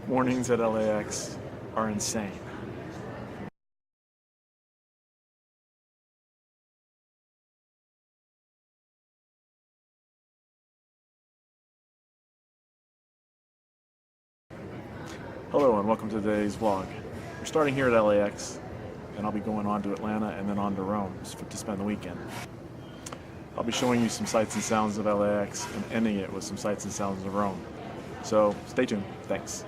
Mornings at LAX are insane. Hello and welcome to today's vlog. We're starting here at LAX and I'll be going on to Atlanta and then on to Rome to spend the weekend. I'll be showing you some sights and sounds of LAX and ending it with some sights and sounds of Rome. So stay tuned. Thanks.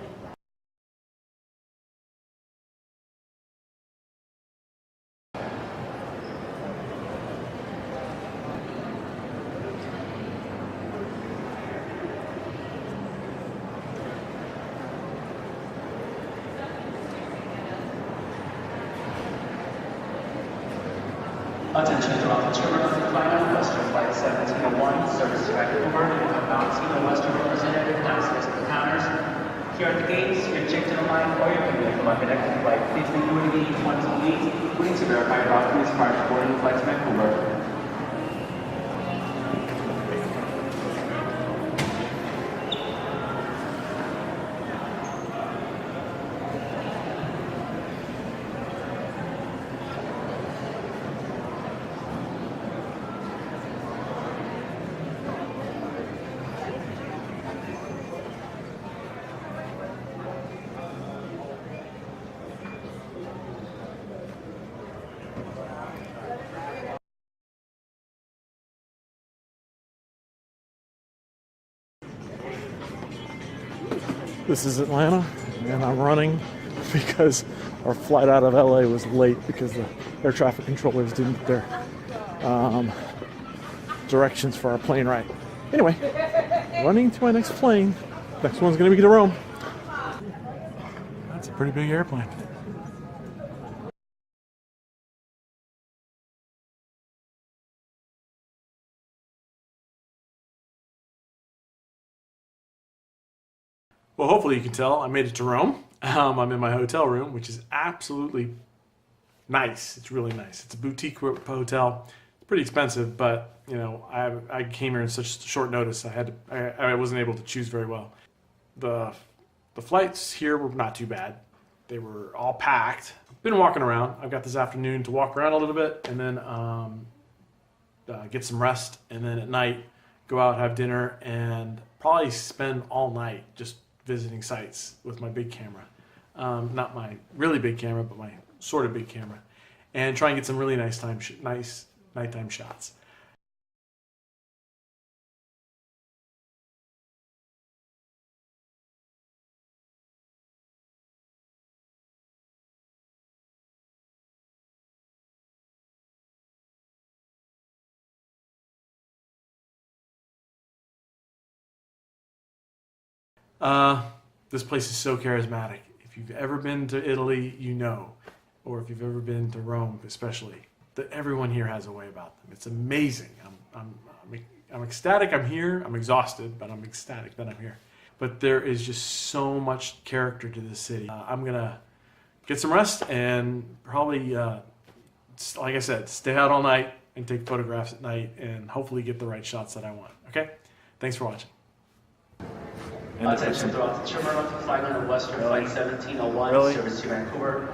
Attention to all terminal final Western Flight 1701, service to Vancouver, inbound Sino Western representative, downstairs at the counters. Here at the gates, your check to the line or your coming from our connecting flight. Please be doing the 28, waiting to verify your documents prior to boarding the flight to Vancouver. This is Atlanta and I'm running because our flight out of LA was late because the air traffic controllers didn't get their directions for our plane right. Anyway, running to my next plane. Next one's gonna be to Rome. That's a pretty big airplane. Well, hopefully you can tell I made it to Rome. I'm in my hotel room, which is absolutely nice. It's really nice. It's a boutique hotel. It's pretty expensive, but you know, I came here in such short notice. I wasn't able to choose very well. The flights here were not too bad. They were all packed. Been walking around. I've got this afternoon to walk around a little bit, and then get some rest, and then at night go out, have dinner, and probably spend all night just visiting sites with my big camera. Not my really big camera, but my sort of big camera. And try and get some really nice nighttime shots. This place is so charismatic. If you've ever been to Italy, you know, or if you've ever been to Rome, especially, that everyone here has a way about them. It's amazing. I'm ecstatic. I'm here. I'm exhausted, but I'm ecstatic that I'm here. But there is just so much character to this city. I'm gonna get some rest and probably, like I said, stay out all night and take photographs at night and hopefully get the right shots that I want. Okay? Thanks for watching. Attention throughout the terminal to flight on Western Flight 1701, Really? service to Vancouver.